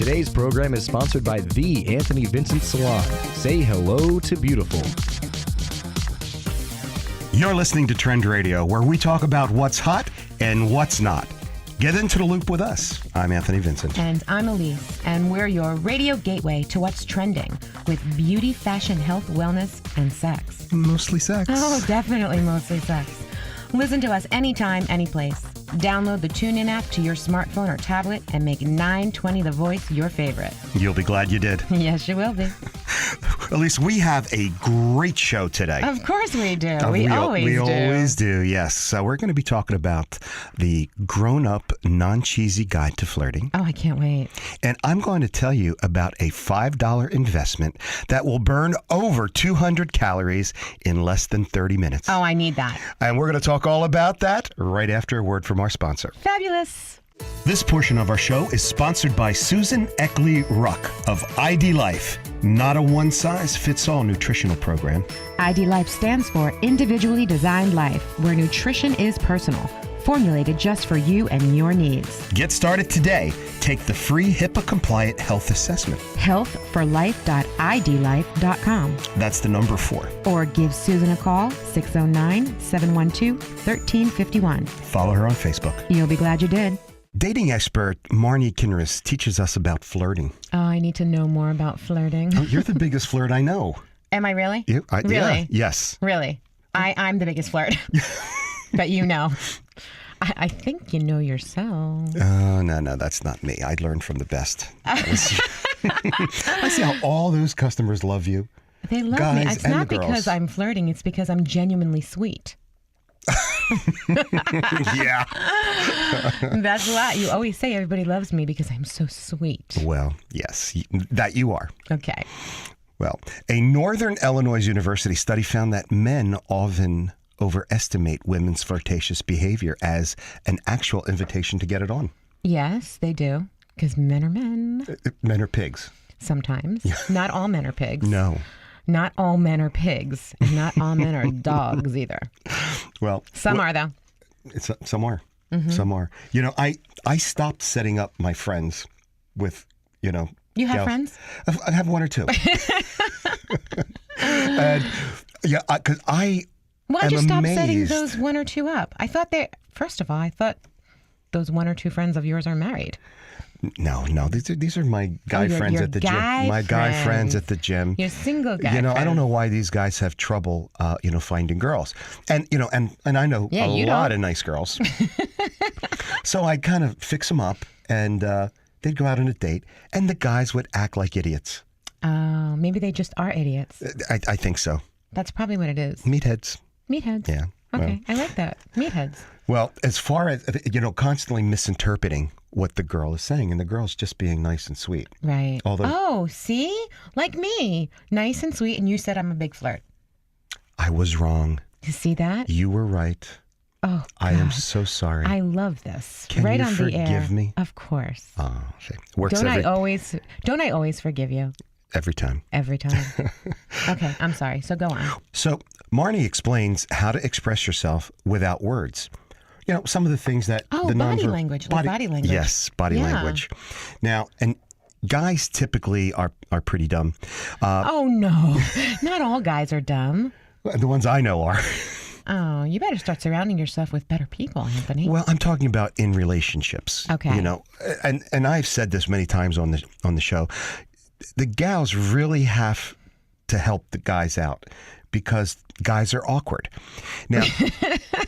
Today's program is sponsored by The Anthony Vincent Salon. Say hello to beautiful. You're listening to Trend Radio, where we talk about what's hot and what's not. Get into the loop with us. I'm Anthony Vincent. And I'm Elise, and we're your radio gateway to what's trending with beauty, fashion, health, wellness, and sex. Mostly sex. Oh, definitely mostly sex. Listen to us anytime, anyplace. Download the TuneIn app to your smartphone or tablet and make 920 The Voice your favorite. You'll be glad you did. Yes, you will be. Elise, we have a great show today. Of course we do. We always do, yes. So we're going to be talking about the grown-up, non-cheesy guide to flirting. Oh, I can't wait. And I'm going to tell you about a $5 investment that will burn over 200 calories in less than 30 minutes. Oh, I need that. And we're going to talk all about that right after a word from our sponsor. Fabulous. This portion of our show is sponsored by Susan Eckley Ruck of ID Life. Not a one-size-fits-all nutritional program. ID Life stands for Individually Designed Life, where nutrition is personal, formulated just for you and your needs. Get started today. Take the free HIPAA-compliant health assessment. healthforlife.idlife.com. That's the number 4. Or give Susan a call, 609-712-1351. Follow her on Facebook. You'll be glad you did. Dating expert Marnie Kinrys teaches us about flirting. Oh, I need to know more about flirting. Oh, you're the biggest flirt I know. Am I really? Really? Yeah, yes. Really? I'm the biggest flirt. But you know. I think you know yourself. Oh, no, that's not me. I learned from the best. I see how all those customers love you. They love Guys me. It's and not the girls. because I'm flirting. It's because I'm genuinely sweet. Yeah. That's why you always say everybody loves me because I'm so sweet. Well, yes, that you are. Okay. Well, a Northern Illinois University study found that men often overestimate women's flirtatious behavior as an actual invitation to get it on. Yes, they do. Because men are men. Men are pigs. Sometimes. Not all men are pigs. No. Not all men are pigs. And not all men are dogs either. Well, Some are, though. Some are. Mm-hmm. Some are. You know, I stopped setting up my friends with, You have gals. friends? I have one or two. And yeah, because Why'd you stop setting amazed. those one or two up? First of all, I thought those one or two friends of yours are married. No, these are my guy your friends at the gym. My guy friends at the gym. Your single guy I don't friends. know why these guys have trouble, finding girls. And and I know a lot of nice girls. So I kind of fix them up, and they'd go out on a date, and the guys would act like idiots. Oh, maybe they just are idiots. I think so. That's probably what it is. Meatheads. Meatheads. Yeah. Okay, I like that. Meatheads. Well, as far as, constantly misinterpreting what the girl is saying, and the girl's just being nice and sweet. Right. Although, Oh, see? Like me. Nice and sweet, and you said I'm a big flirt. I was wrong. You see that? You were right. Oh, I am God. so sorry. I love this. Can right you on the air. forgive me? Of course. Oh, shit. Works Don't I always forgive you? every time. Every time. Okay, I'm sorry. So go on. So Marnie explains how to express yourself without words. Some of the things that Oh, the body nonver- language. Body language. Yes, body Yeah. language. Now, and guys typically are pretty dumb. Oh, no. Not all guys are dumb. The ones I know are. Oh, you better start surrounding yourself with better people, Anthony. Well, I'm talking about in relationships. Okay. And I've said this many times on the show. The gals really have to help the guys out because guys are awkward. Now,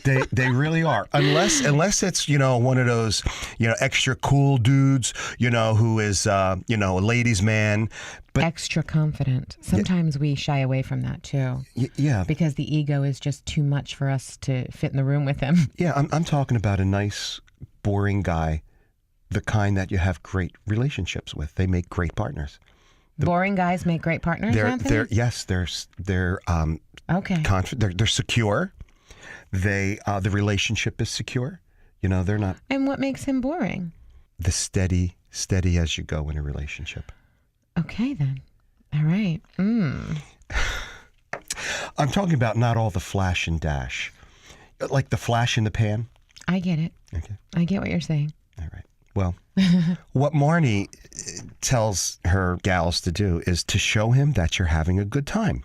they really are. Unless it's, one of those, extra cool dudes, who is, a ladies' man. But extra confident. Sometimes we shy away from that too. Yeah. Because the ego is just too much for us to fit in the room with him. Yeah, I'm talking about a nice, boring guy, the kind that you have great relationships with. They make great partners. Boring guys make great partners, Anthony? They're okay. They're secure. The relationship is secure. They're not And what makes him boring? the steady as you go in a relationship. Okay, then. All right. I'm talking about not all the flash and dash, like the flash in the pan. I get it. Okay, I get what you're saying. all right. Well, what Marnie tells her gals to do is to show him that you're having a good time.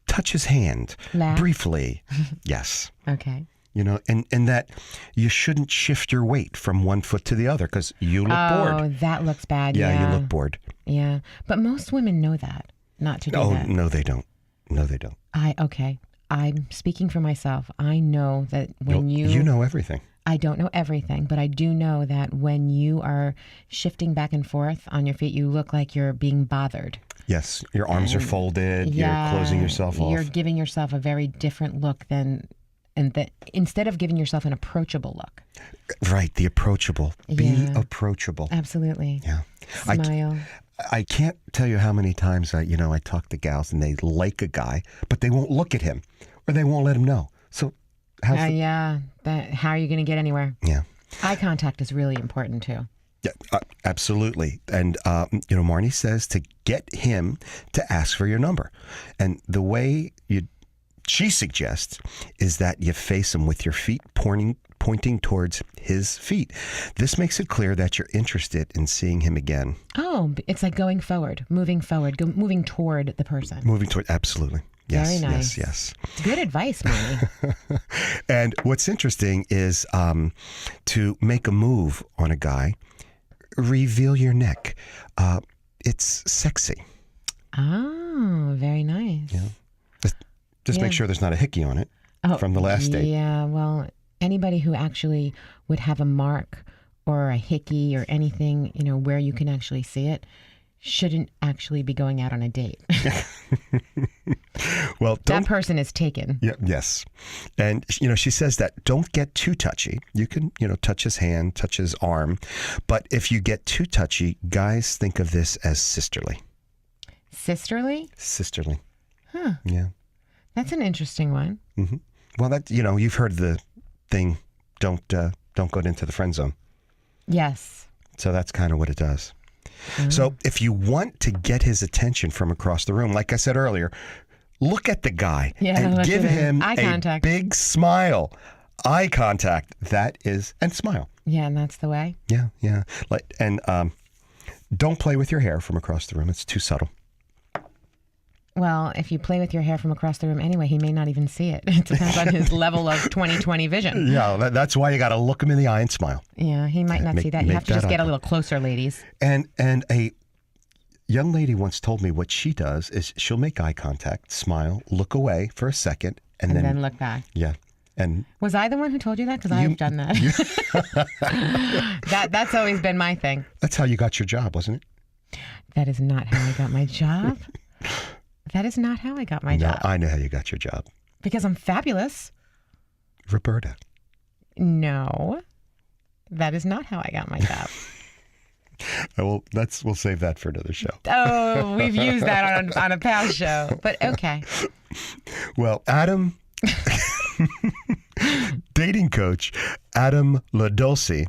Touch his hand Laugh. briefly. Yes. Okay. And that you shouldn't shift your weight from one foot to the other because you look bored. Oh, that looks bad. Yeah, you look bored. Yeah. But most women know that, not to do that. No, they don't. No, they don't. Okay. I'm speaking for myself. I know that when You know everything. I don't know everything, but I do know that when you are shifting back and forth on your feet, you look like you're being bothered. Yes, your arms are folded. Yeah, you're closing yourself off. You're giving yourself a very different look instead of giving yourself an approachable look. Right, the approachable. Be Yeah. approachable. Absolutely. Yeah. Smile. I can't tell you how many times I talk to gals and they like a guy, but they won't look at him or they won't let him know. So How are you going to get anywhere? Yeah. Eye contact is really important too. Yeah, absolutely. And, Marnie says to get him to ask for your number. And the way she suggests is that you face him with your feet pointing towards his feet. This makes it clear that you're interested in seeing him again. Oh, it's like moving forward, moving toward the person. Moving toward, absolutely. Yes, Very nice. Yes. Good advice, Marnie. And what's interesting is to make a move on a guy, reveal your neck. It's sexy. Oh, very nice. Yeah. Just make sure there's not a hickey on it from the last date. Yeah, well, anybody who actually would have a mark or a hickey or anything, where you can actually see it, shouldn't actually be going out on a date. Well, that person is taken. Yeah, yes. And, she says that don't get too touchy. You can, touch his hand, touch his arm. But if you get too touchy, guys think of this as sisterly. Sisterly? Sisterly. Huh. Yeah. That's an interesting one. Mm-hmm. Well, you've heard the thing, don't go into the friend zone. Yes. So that's kind of what it does. So if you want to get his attention from across the room, like I said earlier, look at the guy and give him eye contact. A big smile. Eye contact. And smile. Yeah, and that's the way. Yeah. Don't play with your hair from across the room. It's too subtle. Well, if you play with your hair from across the room anyway, he may not even see it. It depends on his level of 20/20 vision. Yeah, that's why you got to look him in the eye and smile. Yeah, he might not see that. You have to just get a little closer, ladies. And a young lady once told me what she does is she'll make eye contact, smile, look away for a second, and then look back. Yeah. And was I the one who told you that? Because I've done that. That's always been my thing. That's how you got your job, wasn't it? That is not how I got my job. That is not how I got my job. I know how you got your job. Because I'm fabulous. Roberta. No, that is not how I got my job. We'll save that for another show. Oh, we've used that on a past show, but okay. Well, Adam, dating coach Adam LaDulce,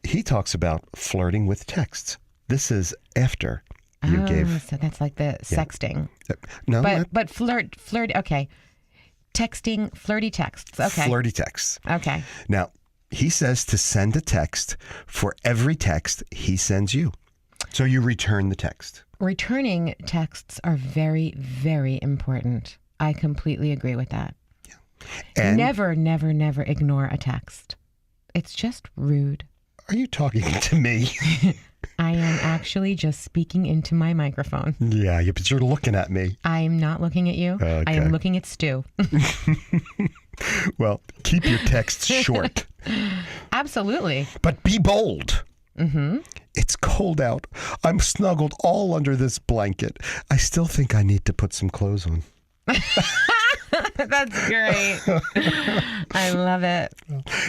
he talks about flirting with texts. This is after you gave. So that's like the sexting. No, but flirt. Okay, texting, flirty texts. Okay, flirty texts. Okay. Now he says to send a text for every text he sends you, so you return the text. Returning texts are very, very important. I completely agree with that. Yeah. And never, never, never ignore a text. It's just rude. Are you talking to me? I am actually just speaking into my microphone. Yeah, but you're looking at me. I am not looking at you. Okay. I am looking at Stu. Well, keep your texts short. Absolutely. But be bold. Mm-hmm. It's cold out. I'm snuggled all under this blanket. I still think I need to put some clothes on. That's great. I love it.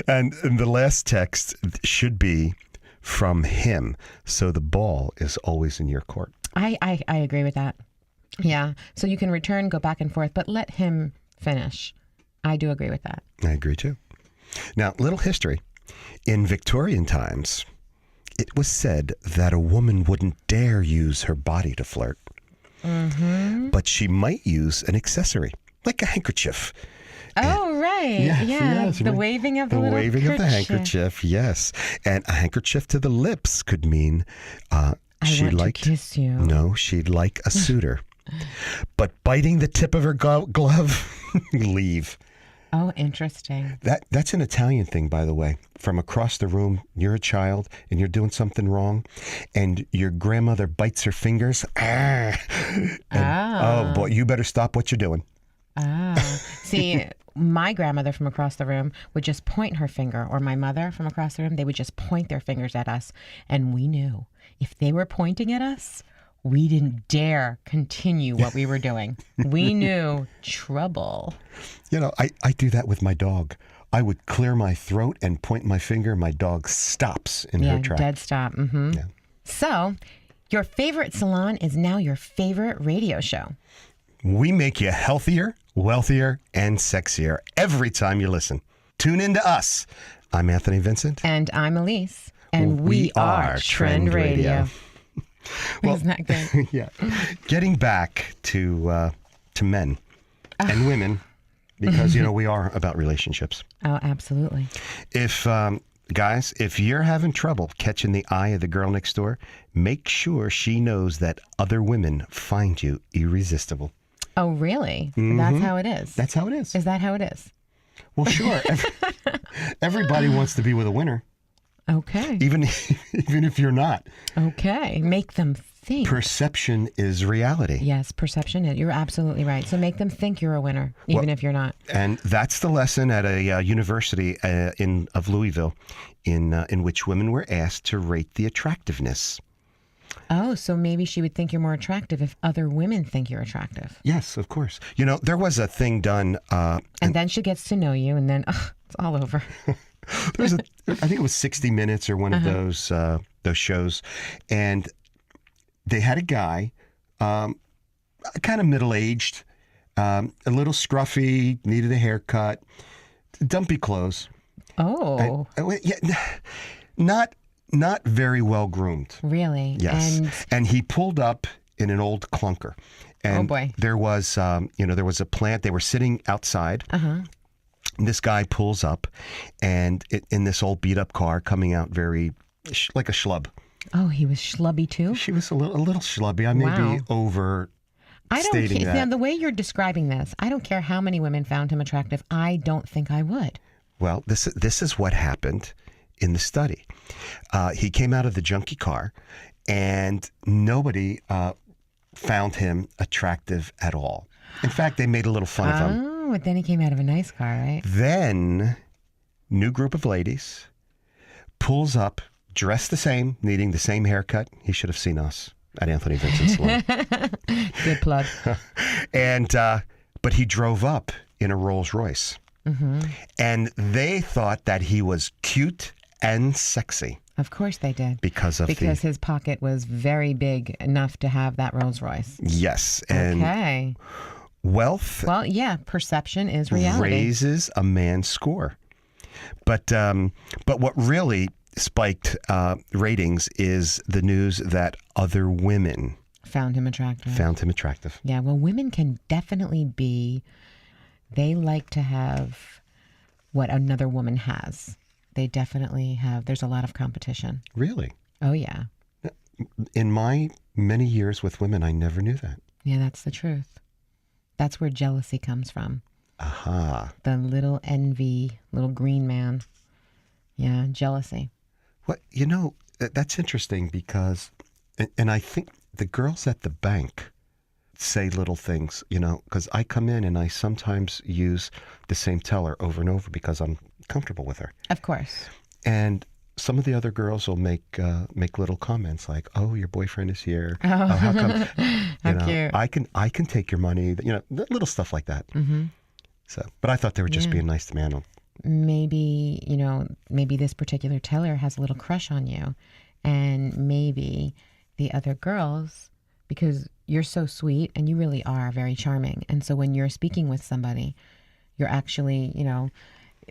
And the last text should be from him, so the ball is always in your court. I agree with that. Yeah. So you can return, go back and forth, but let him finish. I do agree with that. I agree too. Now, little history. In Victorian times, it was said that a woman wouldn't dare use her body to flirt. Mm-hmm. But she might use an accessory, like a handkerchief. Oh, right. Yes, yeah. yes, The right. waving of the The little waving of the kerchief. handkerchief, yes. And a handkerchief to the lips could mean I she want liked. to kiss you. No, she'd like a suitor. But biting the tip of her glove, leave. Oh, interesting. That's an Italian thing, by the way. From across the room, you're a child and you're doing something wrong, and your grandmother bites her fingers. Oh boy, you better stop what you're doing. See, my grandmother from across the room would just point her finger, or my mother from across the room, they would just point their fingers at us. And we knew if they were pointing at us, we didn't dare continue what we were doing. We knew trouble. You know, I do that with my dog. I would clear my throat and point my finger. My dog stops in her track. Dead stop. Mm-hmm. Yeah. So, your favorite salon is now your favorite radio show. We make you healthier, wealthier, and sexier every time you listen. Tune in to us. I'm Anthony Vincent. And I'm Elise. And we are Trend Radio. Well, Isn't that good? yeah. Getting back to men and women, because, you know, we are about relationships. Oh, absolutely. If, guys, if you're having trouble catching the eye of the girl next door, make sure she knows that other women find you irresistible. Oh, really? That's how it is. That's how it is. Is that how it is? Well, sure. Everybody wants to be with a winner, Okay. even if you're not. Okay. Make them think. Perception is reality. Yes, perception is. You're absolutely right. So make them think you're a winner, even if you're not. And that's the lesson at a university of Louisville, in which women were asked to rate the attractiveness. Oh, so maybe she would think you're more attractive if other women think you're attractive. Yes, of course. You know, there was a thing done. And then she gets to know you, and then it's all over. There was I think it was 60 Minutes or one of those shows, and they had a guy, kind of middle-aged, a little scruffy, needed a haircut, dumpy clothes. Oh, Not very well groomed. really? Yes, and he pulled up in an old clunker. And Oh, boy. there was, there was a plant. They were sitting outside. This guy pulls up, and in this old beat-up car, coming out very like a schlub. Oh, he was schlubby too? She was a little schlubby. I may Wow. be over. I don't stating care. that. Now, the way you're describing this, I don't care how many women found him attractive. I don't think I would. Well, this is what happened in the study. He came out of the junkie car, and nobody found him attractive at all. In fact, they made a little fun of him. Oh, but then he came out of a nice car, right? Then, new group of ladies pulls up, dressed the same, needing the same haircut. He should have seen us at Anthony Vincent Salon. Good plug. And but he drove up in a Rolls Royce, and they thought that he was cute and sexy Of course they did. because His pocket was very big enough to have that Rolls Royce. yes, and Okay. wealth Well, yeah, perception is reality. raises a man's score. But what really spiked ratings is the news that other women Found him attractive. found him attractive. Yeah, well, women can definitely be, they like to have what another woman has. They definitely have, there's a lot of competition. Really? Oh, yeah. In my many years with women, I never knew that. Yeah, that's the truth. That's where jealousy comes from. Aha. The little envy, little green man. Yeah, jealousy. Well, you know, that's interesting because, and I think the girls at the bank say little things, you know, because I come in and I sometimes use the same teller over and over because I'm comfortable with her. Of course. And some of the other girls will make little comments like, "Oh, your boyfriend is here. Oh, how come? How you know, cute. I can take your money. You know, little stuff like that." Mm-hmm. So, but I ththought they were just being nice to me. Maybe, maybe this particular teller has a little crush on you, and maybe the other girls, because you're so sweet and you really are very charming. And so when you're speaking with somebody, you're actually,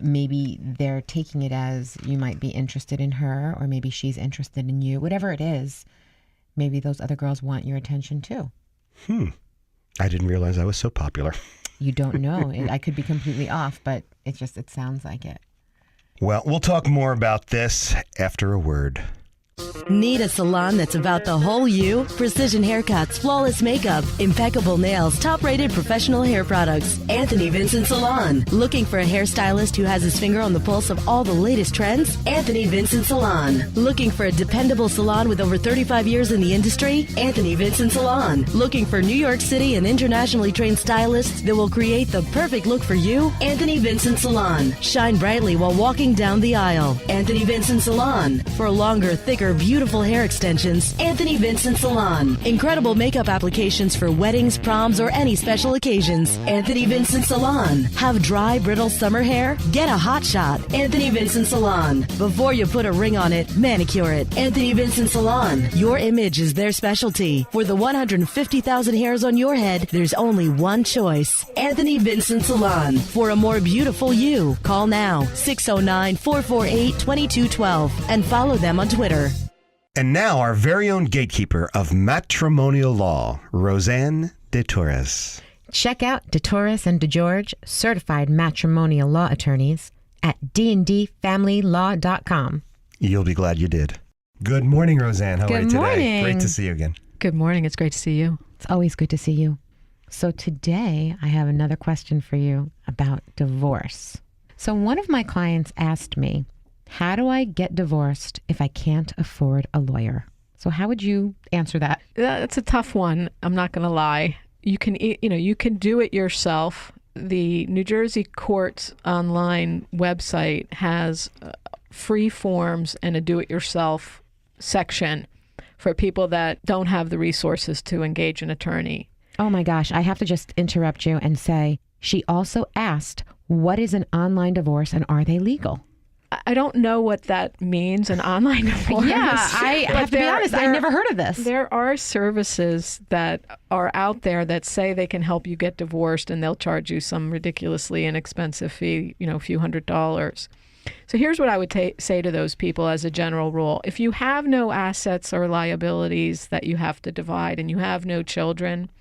maybe they're taking it as you might be interested in her, or maybe she's interested in you, whatever it is. Maybe those other girls want your attention too. I didn't realize I was so popular. You don't know. I could be completely off, but it sounds like it. Well, we'll talk more about this after a word. Need a salon that's about the whole you? Precision haircuts, flawless makeup, impeccable nails, top-rated professional hair products. Anthony Vincent Salon. Looking for a hairstylist who has his finger on the pulse of all the latest trends? Anthony Vincent Salon. Looking for a dependable salon with over 35 years in the industry? Anthony Vincent Salon. Looking for New York City and internationally trained stylists that will create the perfect look for you? Anthony Vincent Salon. Shine brightly while walking down the aisle. Anthony Vincent Salon. For longer, thicker, beautiful hair extensions, Anthony Vincent Salon. Incredible makeup applications for weddings, proms, or any special occasions. Anthony Vincent Salon. Have dry, brittle summer hair? Get a hot shot. Anthony Vincent Salon. Before you put a ring on it, manicure it. Anthony Vincent Salon. Your image is their specialty. For the 150,000 hairs on your head, there's only one choice. Anthony Vincent Salon. For a more beautiful you, call now 609-448-2212 and follow them on Twitter. And now our very own gatekeeper of matrimonial law, Roseanne de Torres. Check out DeTorres and DeGeorge, certified matrimonial law attorneys at dndfamilylaw.com. You'll be glad you did. Good morning, Roseanne. How are you today? morning. Great to see you again. Good morning. It's great to see you. It's always good to see you. So today I have another question for you about divorce. So one of my clients asked me, how do I get divorced if I can't afford a lawyer? So how would you answer that? That's a tough one. I'm not going to lie. You can do it yourself. The New Jersey Courts online website has free forms and a do-it-yourself section for people that don't have the resources to engage an attorney. Oh my gosh, I have to just interrupt you and say, she also asked, what is an online divorce and are they legal? I don't know what that means, an online divorce. Yeah, I have to be honest, I never heard of this. There are services that are out there that say they can help you get divorced and they'll charge you some ridiculously inexpensive fee, a few $100s. So here's what I would say to those people as a general rule. If you have no assets or liabilities that you have to divide and you have no children,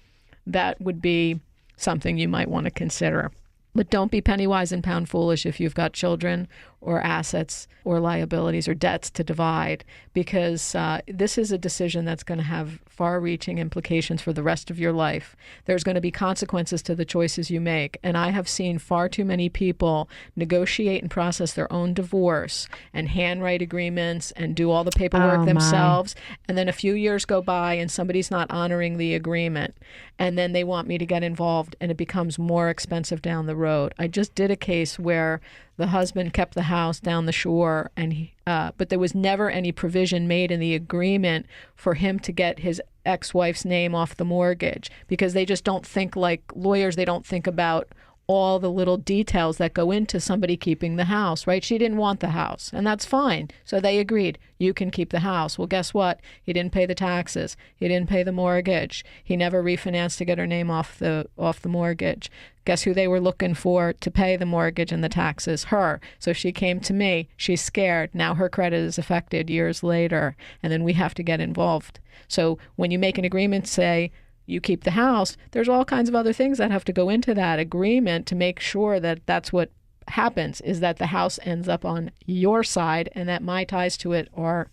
that would be something you might want to consider. But don't be penny wise and pound foolish if you've got children or assets or liabilities or debts to divide, because this is a decision that's going to have far-reaching implications for the rest of your life. There's going to be consequences to the choices you make. And I have seen far too many people negotiate and process their own divorce and handwrite agreements and do all the paperwork themselves. And then a few years go by and somebody's not honoring the agreement. And then they want me to get involved and it becomes more expensive down the road. I just did a case where the husband kept the house down the shore, and but there was never any provision made in the agreement for him to get his ex-wife's name off the mortgage, because they just don't think like lawyers. They don't think about all the little details that go into somebody keeping the house, right? She didn't want the house, and that's fine. So they agreed, you can keep the house. Well, guess what? He didn't pay the taxes. He didn't pay the mortgage. He never refinanced to get her name off the mortgage. Guess who they were looking for to pay the mortgage and the taxes? Her. So she came to me. She's scared. Now her credit is affected years later, and then we have to get involved. So when you make an agreement, say, you keep the house, there's all kinds of other things that have to go into that agreement to make sure that that's what happens, is that the house ends up on your side and that my ties to it are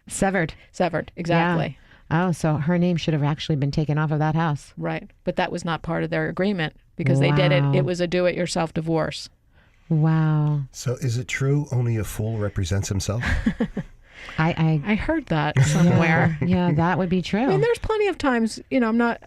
Severed, exactly. Yeah. Oh, so her name should have actually been taken off of that house. Right. But that was not part of their agreement because they did it. It was a do-it-yourself divorce. Wow. So is it true only a fool represents himself? I heard that somewhere. Yeah, that would be true. I mean, there's plenty of times, I'm not,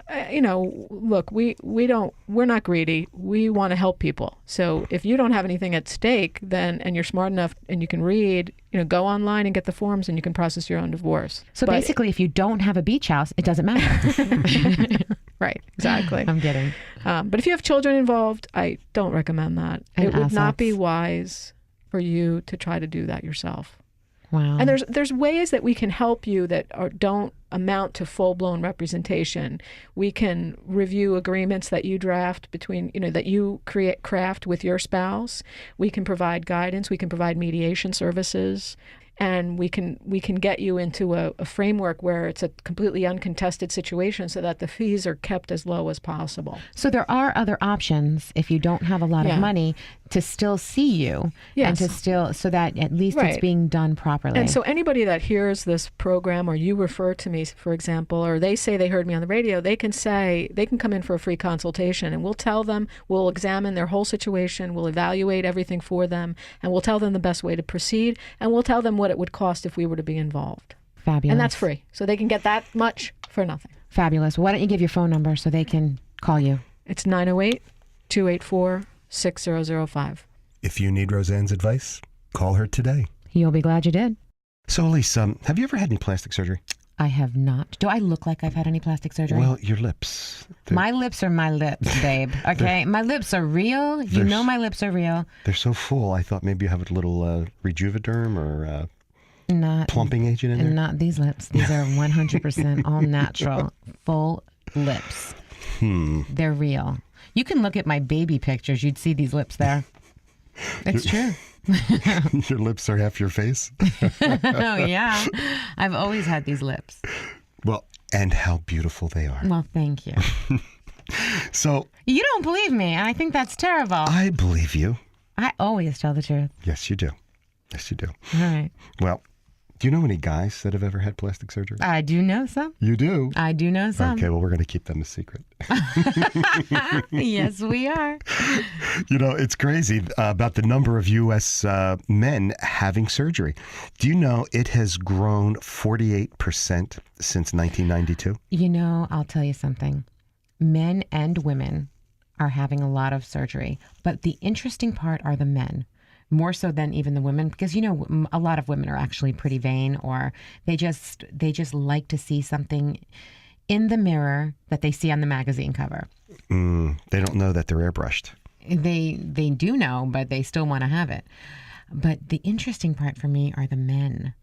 look, we're not greedy. We want to help people. So if you don't have anything at stake, then, and you're smart enough and you can read, go online and get the forms and you can process your own divorce. So basically, if you don't have a beach house, it doesn't matter. Right, exactly. I'm kidding. But if you have children involved, I don't recommend that. And it would not assets. be wise for you to try to do that yourself. Wow. And there's ways that we can help you that don't amount to full-blown representation. We can review agreements that you draft between, that you craft with your spouse. We can provide guidance. We can provide mediation services. and we can get you into a framework where it's a completely uncontested situation so that the fees are kept as low as possible. So there are other options if you don't have a lot of money to still see you and to still, so that at least it's being done properly. And so anybody that hears this program, or you refer to me, for example, or they say they heard me on the radio, they can come in for a free consultation, and we'll tell them, we'll examine their whole situation, we'll evaluate everything for them, and we'll tell them the best way to proceed, and we'll tell them what it would cost if we were to be involved. Fabulous. And that's free. So they can get that much for nothing. Fabulous. Why don't you give your phone number so they can call you? It's 908-284-6005. If you need Roseanne's advice, call her today. You'll be glad you did. So, Elise, have you ever had any plastic surgery? I have not. Do I look like I've had any plastic surgery? Well, your lips. My lips are my lips, babe. Okay? My lips are real. You know my lips are real. They're so full. I thought maybe you have a little Rejuviderm or not plumping agent in there. Not these lips. These are 100% all natural, full lips. They're real. You can look at my baby pictures. You'd see these lips there. It's true. Your lips are half your face. Oh, yeah. I've always had these lips. Well, and how beautiful they are. Well, thank you. So. You don't believe me, and I think that's terrible. I believe you. I always tell the truth. Yes, you do. Yes, you do. All right. Well, do you know any guys that have ever had plastic surgery? I do know some. You do? I do know some. Okay, well, we're going to keep them a secret. Yes, we are. You know, it's crazy about the number of U.S. Men having surgery. Do you know it has grown 48% since 1992? You know, I'll tell you something. Men and women are having a lot of surgery, but the interesting part are the men. More so than even the women, because, you know, a lot of women are actually pretty vain, or they just like to see something in the mirror that they see on the magazine cover. They don't know that they're airbrushed. They do know, but they still want to have it. But the interesting part for me are the men.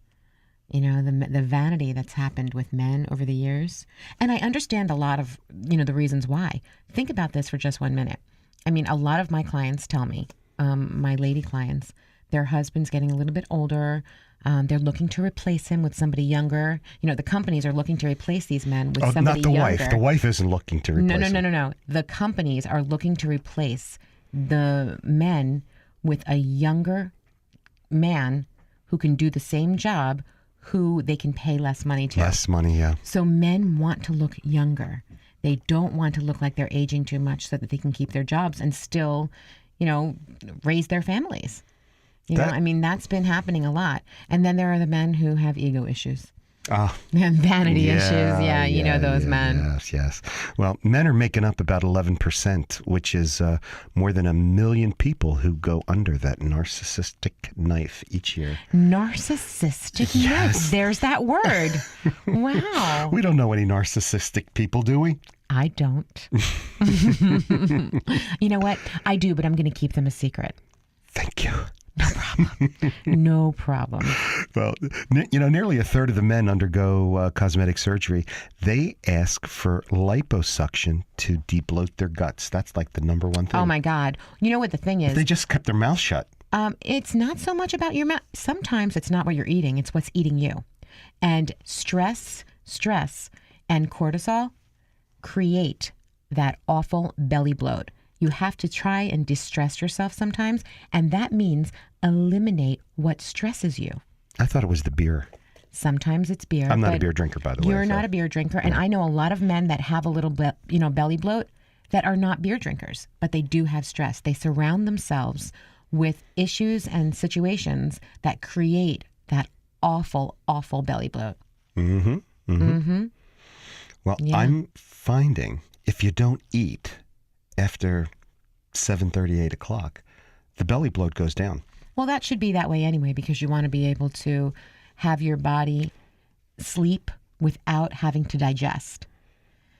You know, the vanity that's happened with men over the years. And I understand a lot of, you know, the reasons why. Think about this for just 1 minute. I mean, a lot of my clients tell me, my lady clients, their husband's getting a little bit older. They're looking to replace him with somebody younger. You know, the companies are looking to replace these men with somebody not the younger. wife. The wife isn't looking to replace him. No. The companies are looking to replace the men with a younger man who can do the same job, who they can pay less money to. Less money, yeah. So men want to look younger. They don't want to look like they're aging too much so that they can keep their jobs and still, you know, raise their families. You know, I mean, that's been happening a lot. And then there are the men who have ego issues. And vanity issues. Yeah, you know those men. Yes. Well, men are making up about 11%, which is more than 1 million people who go under that narcissistic knife each year. Narcissistic knife. There's that word. Wow. We don't know any narcissistic people, do we? I don't. You know what? I do, but I'm going to keep them a secret. Thank you. No problem. No problem. Well, you know, nearly a third of the men undergo cosmetic surgery. They ask for liposuction to debloat their guts. That's like the number one thing. Oh, my God. You know what the thing is? They just kept their mouth shut. It's not so much about your mouth. Sometimes it's not what you're eating. It's what's eating you. And stress, and cortisol create that awful belly bloat. You have to try and distress yourself sometimes, and that means eliminate what stresses you. I thought it was the beer. Sometimes it's beer. I'm not a beer drinker, by the way. You're not a beer drinker, and I know a lot of men that have a little bit, you know, belly bloat that are not beer drinkers, but they do have stress. They surround themselves with issues and situations that create that awful, awful belly bloat. Well, yeah. I'm finding if you don't eat after 7:30, 8 o'clock, the belly bloat goes down. Well, that should be that way anyway, because you want to be able to have your body sleep without having to digest.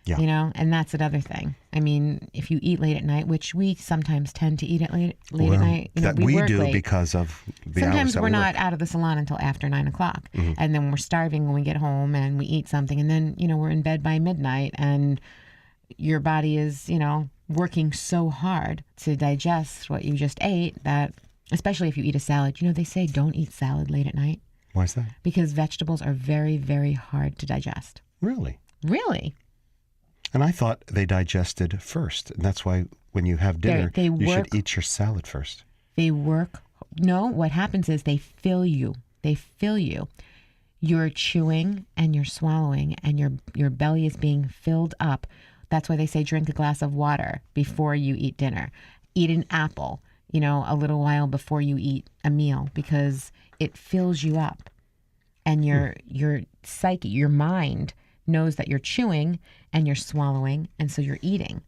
Yeah. You know, and that's another thing. I mean, if you eat late at night, which we sometimes tend to eat at late at night, you know, we work do late. Because of the sometimes hours that we're we not work. out of the salon until after 9 o'clock, and then we're starving when we get home, and we eat something, and then, you know, we're in bed by midnight, and your body is, you know, working so hard to digest what you just ate that, especially if you eat a salad, you know, they say don't eat salad late at night. Why is that? Because vegetables are very, very hard to digest. Really? Really? And I thought they digested first. And that's why when you have dinner, They you should work- eat your salad first. They work. No, what happens is they fill you. They fill you. You're chewing and you're swallowing and your belly is being filled up. That's why they say drink a glass of water before you eat dinner. Eat an apple, a little while before you eat a meal because it fills you up. And your psyche, your mind knows that you're chewing and you're swallowing, and so you're eating.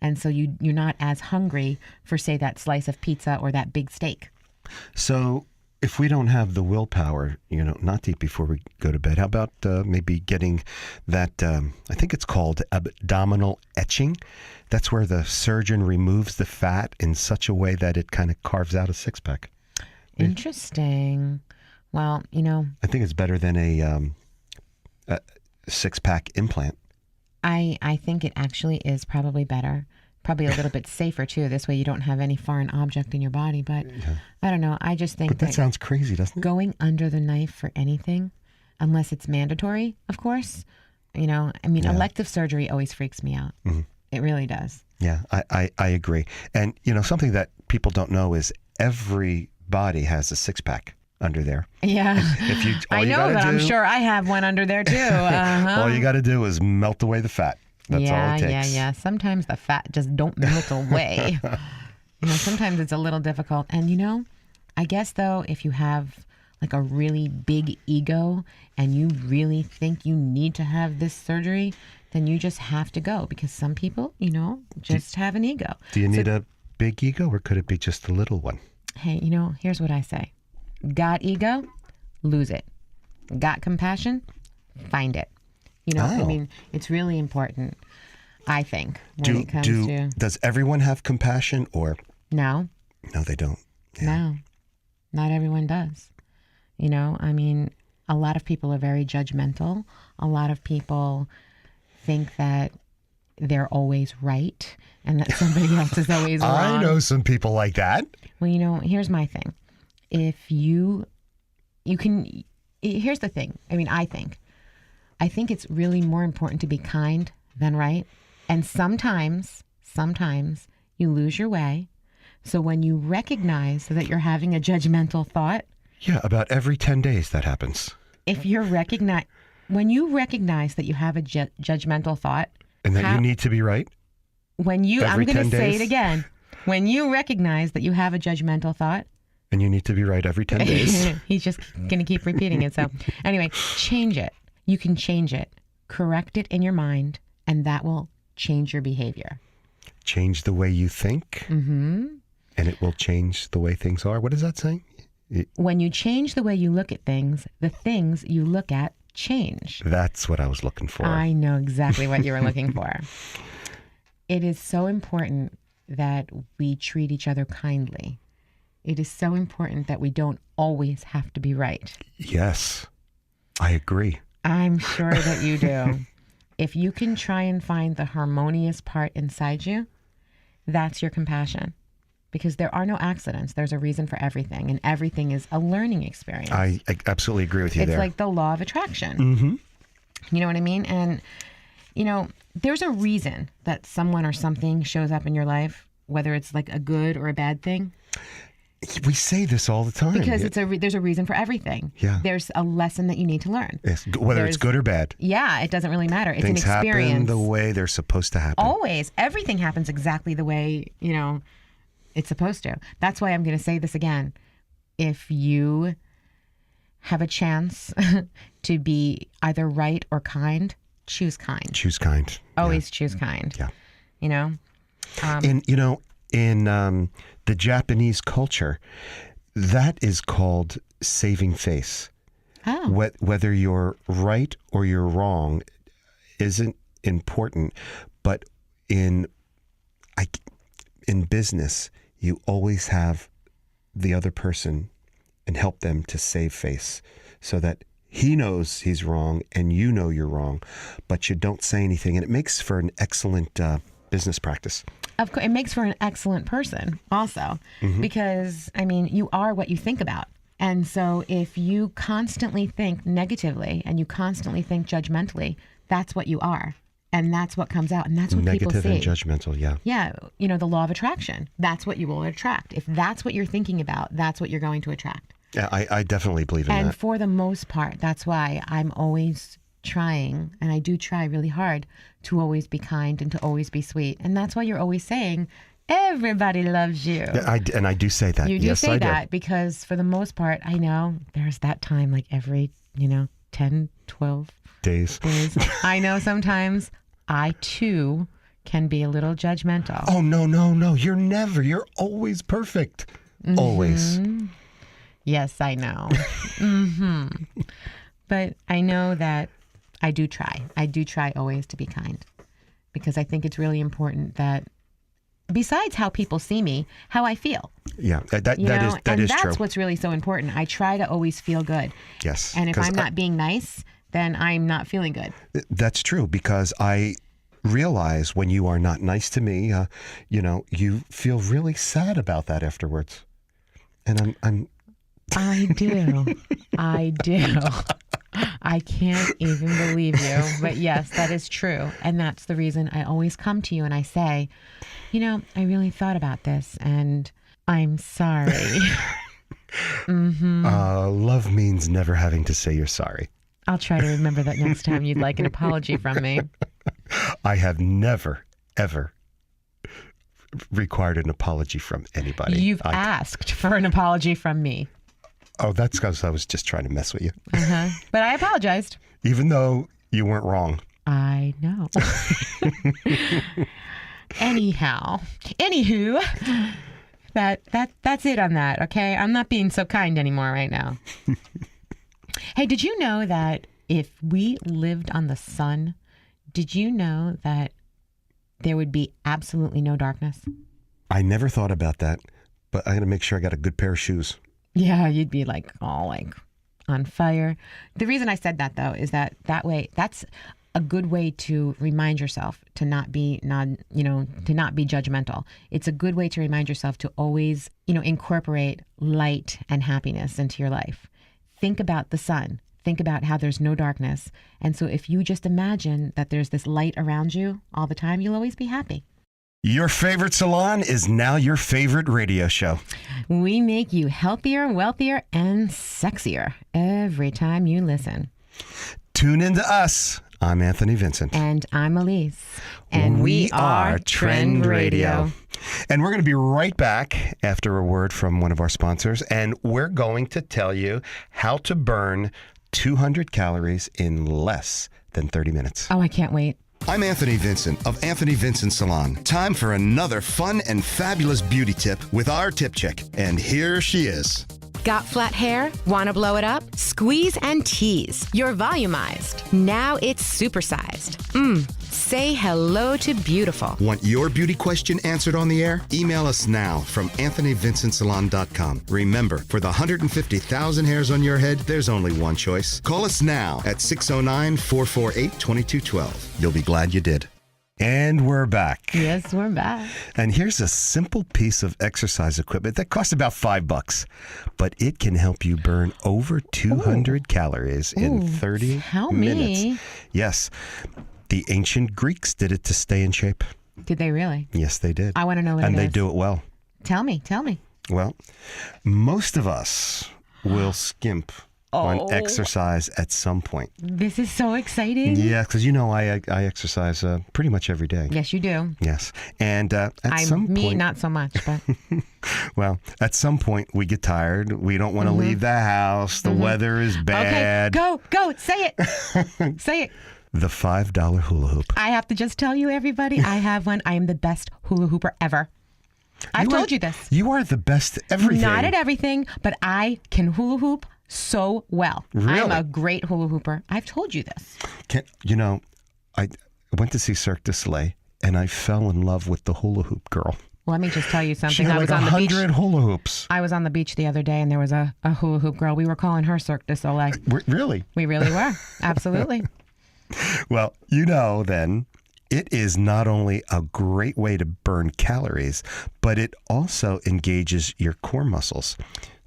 And so you're not as hungry for, say, that slice of pizza or that big steak. So if we don't have the willpower, not to eat before we go to bed, how about maybe getting that, I think it's called abdominal etching. That's where the surgeon removes the fat in such a way that it kind of carves out a six-pack. Interesting. Well, I think it's better than a six-pack implant. I think it actually is probably better. Probably a little bit safer, too. This way you don't have any foreign object in your body. But I don't know. I just think But that sounds crazy, doesn't it? going under the knife for anything, unless it's mandatory, of course. Elective surgery always freaks me out. Mm-hmm. It really does. Yeah, I agree. And, something that people don't know is every body has a six-pack under there. Yeah. If you, all I you know, gotta but I'm do- sure I have one under there, too. Uh-huh. All you got to do is melt away the fat. That's all it takes. Yeah. Sometimes the fat just don't melt away. Sometimes it's a little difficult. And, I guess, though, if you have like a really big ego and you really think you need to have this surgery, then you just have to go because some people, just have an ego. Do you need a big ego or could it be just a little one? Hey, here's what I say. Got ego? Lose it. Got compassion? Find it. It's really important, I think, when it comes to... Does everyone have compassion or... No. No, they don't. Yeah. No. Not everyone does. A lot of people are very judgmental. A lot of people think that they're always right and that somebody else is always wrong. I know some people like that. Well, here's my thing. If you can, here's the thing. I think it's really more important to be kind than right. And sometimes you lose your way. So when you recognize that you're having a judgmental thought. Yeah, about every 10 days that happens. When you recognize that you have a judgmental thought. And that you need to be right? I'm going to say it again. When you recognize that you have a judgmental thought. And you need to be right every 10 days. He's just going to keep repeating it. So anyway, change it. You can change it. Correct it in your mind, and that will change your behavior. Change the way you think, and it will change the way things are. What is that saying? When you change the way you look at things, the things you look at change. That's what I was looking for. I know exactly what you were looking for. It is so important that we treat each other kindly. It is so important that we don't always have to be right. Yes, I agree. I'm sure that you do. If you can try and find the harmonious part inside you, that's your compassion. Because there are no accidents. There's a reason for everything, and everything is a learning experience. I absolutely agree with you there. It's like the law of attraction. Mm-hmm. You know what I mean? And, there's a reason that someone or something shows up in your life, whether it's like a good or a bad thing. We say this all the time. Because there's a reason for everything. Yeah. There's a lesson that you need to learn. Yes. Whether it's good or bad. Yeah, it doesn't really matter. It's Things an experience. happen the way they're supposed to happen. Always. Everything happens exactly the way, it's supposed to. That's why I'm going to say this again. If you have a chance to be either right or kind, choose kind. Choose kind. Always choose kind. Yeah. In the Japanese culture, that is called saving face. Oh. Whether you're right or you're wrong isn't important, but in business, you always have the other person and help them to save face so that he knows he's wrong and you know you're wrong, but you don't say anything. And it makes for an excellent business practice. Of course, it makes for an excellent person also, because, you are what you think about. And so if you constantly think negatively and you constantly think judgmentally, that's what you are. And that's what comes out. And that's what people Negative see. and judgmental, yeah. Yeah. The law of attraction. That's what you will attract. If that's what you're thinking about, that's what you're going to attract. Yeah, I definitely believe in And that. for the most part, that's why I'm always trying, and I do try really hard to always be kind and to always be sweet. And that's why you're always saying, everybody loves you. Yeah, I do say that. You do yes, say I that because for the most part, I know there's that time like every, 10, 12 Days. days. I know sometimes I too can be a little judgmental. Oh, no. You're never. You're always perfect. Always. Yes, I know. But I know that I do try. I do try always to be kind because I think it's really important that besides how people see me, how I feel. Yeah, that And is that's true. what's really so important. I try to always feel good. Yes. And if 'cause I'm not being nice, then I'm not feeling good. That's true because I realize when you are not nice to me, you feel really sad about that afterwards. And I'm I do. I do. I can't even believe you. But yes, that is true. And that's the reason I always come to you and I say, I really thought about this and I'm sorry. love means never having to say you're sorry. I'll try to remember that next time you'd like an apology from me. I have never, ever required an apology from anybody. You've asked for an apology from me. Oh, that's because I was just trying to mess with you. But I apologized. Even though you weren't wrong. I know. Anywho, that's it on that, okay? I'm not being so kind anymore right now. Hey, did you know that if we lived on the sun, did you know that there would be absolutely no darkness? I never thought about that, but I got to make sure I got a good pair of shoes. Yeah, you'd be all on fire. The reason I said that though is that way that's a good way to remind yourself to not be judgmental. It's a good way to remind yourself to always, incorporate light and happiness into your life. Think about the sun. Think about how there's no darkness. And so if you just imagine that there's this light around you all the time, you'll always be happy. Your favorite salon is now your favorite radio show. We make you healthier, wealthier, and sexier every time you listen. Tune in to us. I'm Anthony Vincent. And I'm Elise. And we are Trend Radio. And we're going to be right back after a word from one of our sponsors. And we're going to tell you how to burn 200 calories in less than 30 minutes. Oh, I can't wait. I'm Anthony Vincent of Anthony Vincent Salon. Time for another fun and fabulous beauty tip with our tip chick. And here she is. Got flat hair? Want to blow it up? Squeeze and tease. You're volumized. Now it's supersized. Say hello to beautiful. Want your beauty question answered on the air? Email us now from AnthonyVincentSalon.com. Remember, for the 150,000 hairs on your head, there's only one choice. Call us now at 609-448-2212. You'll be glad you did. And we're back. Yes, we're back. And here's a simple piece of exercise equipment that costs about $5, but it can help you burn over 200 calories in 30 tell minutes. me. Yes. The ancient Greeks did it to stay in shape. Did they really? Yes, they did. I want to know what and it they is. do it well. Tell me. Well, most of us will skimp on exercise at some point. This is so exciting. Yeah, because I exercise pretty much every day. Yes, you do. Yes. And at some point... not so much, but... Well, at some point we get tired. We don't want to leave the house. The weather is bad. Okay, go. Say it. Say it. The $5 hula hoop. I have to just tell you, everybody, I have one. I am the best hula hooper ever. I've told you this. You are the best at everything. Not at everything, but I can hula hoop so well. Really? I'm a great hula hooper. I've told you this. I went to see Cirque du Soleil, and I fell in love with the hula hoop girl. Let me just tell you something. She had I was on the beach. 100 hula hoops. I was on the beach the other day, and there was a hula hoop girl. We were calling her Cirque du Soleil. Really? We really were. Absolutely. Well, then, it is not only a great way to burn calories, but it also engages your core muscles.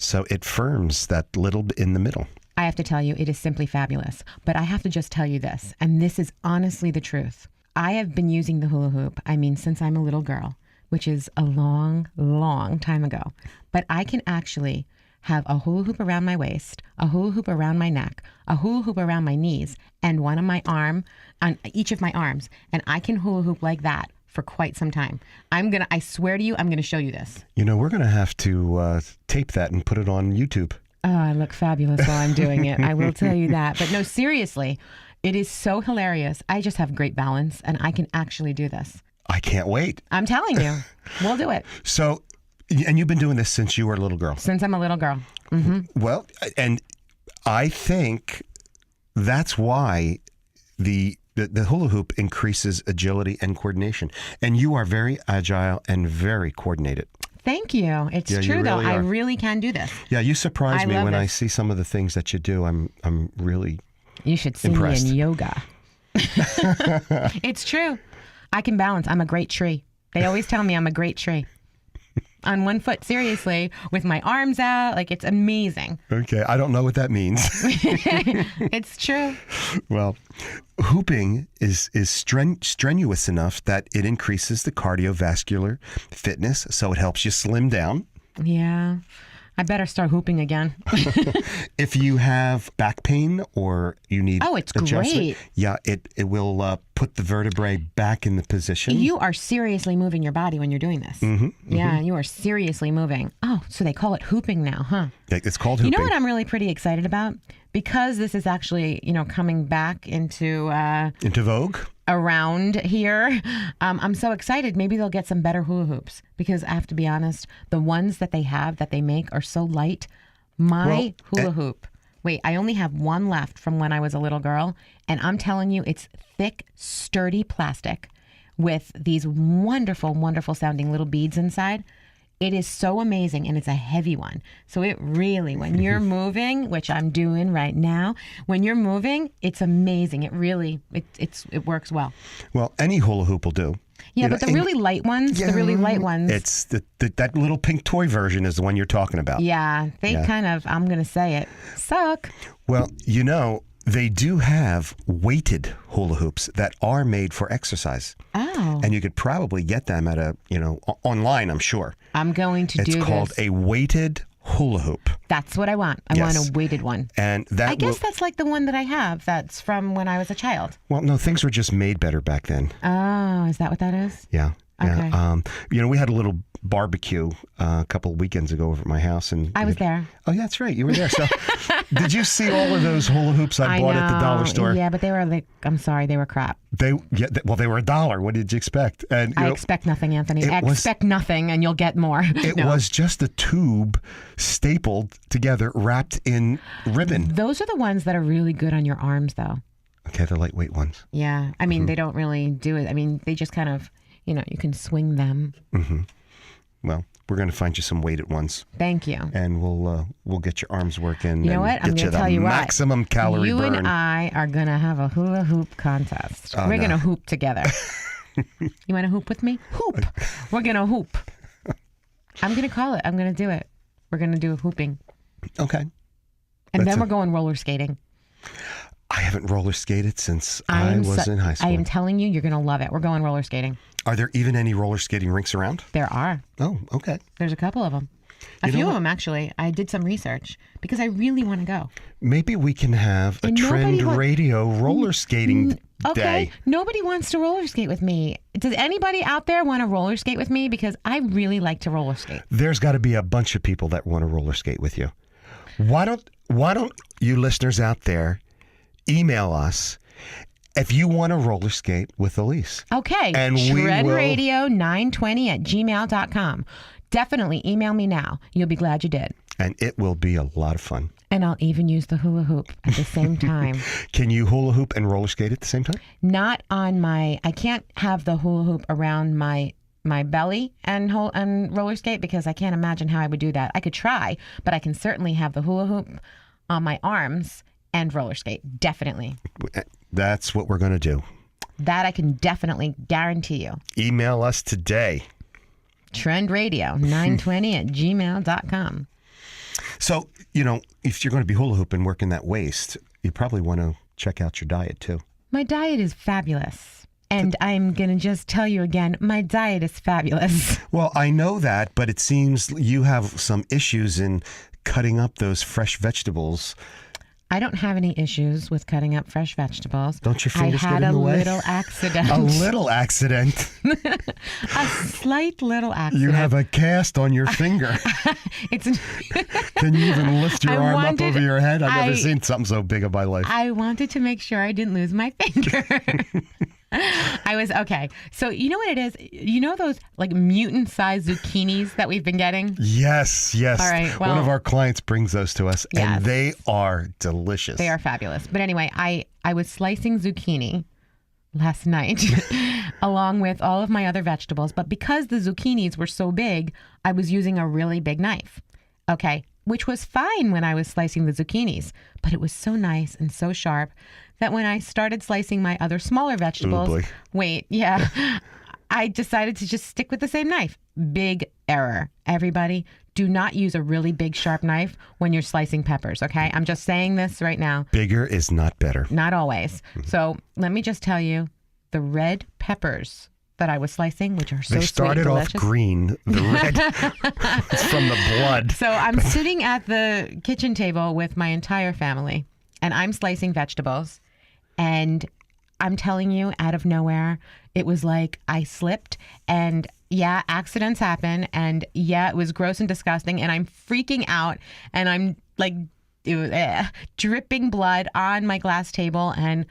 So it firms that little bit in the middle. I have to tell you, it is simply fabulous. But I have to just tell you this, and this is honestly the truth. I have been using the hula hoop, since I'm a little girl, which is a long, long time ago. But I can actually have a hula hoop around my waist, a hula hoop around my neck, a hula hoop around my knees, and one on my arm, on each of my arms. And I can hula hoop like that for quite some time. I swear to you, I'm going to show you this. You know, we're going to have to tape that and put it on YouTube. Oh, I look fabulous while I'm doing it. I will tell you that. But no, seriously, it is so hilarious. I just have great balance, and I can actually do this. I can't wait. I'm telling you, we'll do it. So, and you've been doing this since you were a little girl. Since I'm a little girl. Well, and I think that's why the hula hoop increases agility and coordination. And you are very agile and very coordinated. Thank you. It's Yeah, you true, though. really I are. really can do this. Yeah, you surprise I me love when I this. see some of the things that you do. I'm really You should see Impressed. me in yoga. It's true. I can balance. I'm a great tree. They always tell me I'm a great tree. On one foot, seriously, with my arms out. Like, it's amazing. okay. I don't know what that means. It's true. Well, hooping is strenuous enough that it increases the cardiovascular fitness, so it helps you slim down. Yeah. I better start hooping again. If you have back pain or you need Oh, it's adjustment, great. yeah, it will put the vertebrae back in the position. You are seriously moving your body when you're doing this. Yeah, you are seriously moving. Oh, so they call it hooping now, huh? It's called You hooping. know what I'm really pretty excited about? Because this is actually, coming back into Into vogue? around here. I'm so excited. Maybe they'll get some better hula hoops because I have to be honest, the ones that they make are so light. My hula hoop. Wait, I only have one left from when I was a little girl, and I'm telling you, it's thick, sturdy plastic with these wonderful, wonderful sounding little beads inside. It is so amazing, and it's a heavy one. So it really, when you're moving, which I'm doing right now, when you're moving, it's amazing. It really, it works well. Well, any hula hoop will do. Yeah, You know, but the and- really light ones, It's that little pink toy version is the one you're talking about. yeah, they Yeah. kind of, I'm going to say it, suck. Well, they do have weighted hula hoops that are made for exercise. Oh, And you could probably get them at online, I'm sure. I'm going to It's do called this. a weighted hula hoop. That's what I want. I Yes. want a weighted one. And that I guess that's like the one that I have. That's from when I was a child. well, no, things were just made better back then. Oh, is that what that is? Yeah. Okay. Yeah. We had a little barbecue a couple of weekends ago over at my house, and I was there. Oh, yeah, that's right. You were there. So, did you see all of those hula hoops I bought at the dollar store? Yeah, but they were I'm sorry, they were crap. They were $1. What did you expect? And I expect nothing, Anthony. it I was- expect nothing, and you'll get more. it No. was just a tube stapled together, wrapped in ribbon. Those are the ones that are really good on your arms, though. Okay, the lightweight ones. Yeah. I Mm-hmm. mean, they don't really do it. I mean, they just kind of, you can swing them. Well, we're going to find you some weighted ones, Thank you. and we'll get your arms working. You know and what? I'm Get going you to the tell you what. maximum calorie You burn. and I are going to have a hula hoop contest. Oh, We're no. going to hoop together. You want to hoop with me? Hoop. We're going to hoop. I'm going to call it. I'm going to do it. We're going to do hooping. Okay. And That's then a- we're going roller skating. I haven't roller skated since I was in high school. I am telling you, you're going to love it. We're going roller skating. Are there even any roller skating rinks around? There are. Oh, okay. There's a couple of them. A You know few of what? them, actually. I did some research because I really want to go. Maybe we can have a And nobody Trend wa- Radio roller skating Okay. day. Nobody wants to roller skate with me. Does anybody out there want to roller skate with me? Because I really like to roller skate. There's got to be a bunch of people that want to roller skate with you. Why don't you listeners out there email us if you want to roller skate with Elise? Okay. And we will- trendradio920@gmail.com. Definitely email me now. You'll be glad you did. And it will be a lot of fun. And I'll even use the hula hoop at the same time. Can you hula hoop and roller skate at the same time? Not on I can't have the hula hoop around my belly and roller skate because I can't imagine how I would do that. I could try, but I can certainly have the hula hoop on my arms and roller skate. Definitely. That's what we're going to do. That I can definitely guarantee you. Email us today. trendradio920@gmail.com. So, if you're going to be hula hooping, working that waist, you probably want to check out your diet too. My diet is fabulous. And I'm going to just tell you again, my diet is fabulous. Well, I know that, but it seems you have some issues in cutting up those fresh vegetables. I don't have any issues with cutting up fresh vegetables. Don't your fingers I had get in the way? a little accident. A little accident. A slight little accident. You have a cast on your finger. It's. Can you even lift your I arm wanted- up over your head? I've never I- seen something so big in my life. I wanted to make sure I didn't lose my finger. I was okay. So you know what it is? You know those like mutant-sized zucchinis that we've been getting? Yes. All right, One well- of our clients brings those to us, Yes. and they are delicious. They are fabulous. But anyway, I was slicing zucchini last night along with all of my other vegetables. But because the zucchinis were so big, I was using a really big knife. Okay. Which was fine when I was slicing the zucchinis. But it was so nice and so sharp that when I started slicing my other smaller vegetables, boy. I decided to just stick with the same knife. Big error. Everybody, do not use a really big sharp knife when you're slicing peppers, okay? I'm just saying this right now. Bigger is not better. Not always. So let me just tell you, the red peppers that I was slicing, which are so They started sweet and off delicious. green. The red, it's from the blood. So I'm sitting at the kitchen table with my entire family, and I'm slicing vegetables, and I'm telling you, out of nowhere, it was like I slipped, and yeah, accidents happen, and yeah, it was gross and disgusting, and I'm freaking out, and I'm like dripping blood on my glass table, and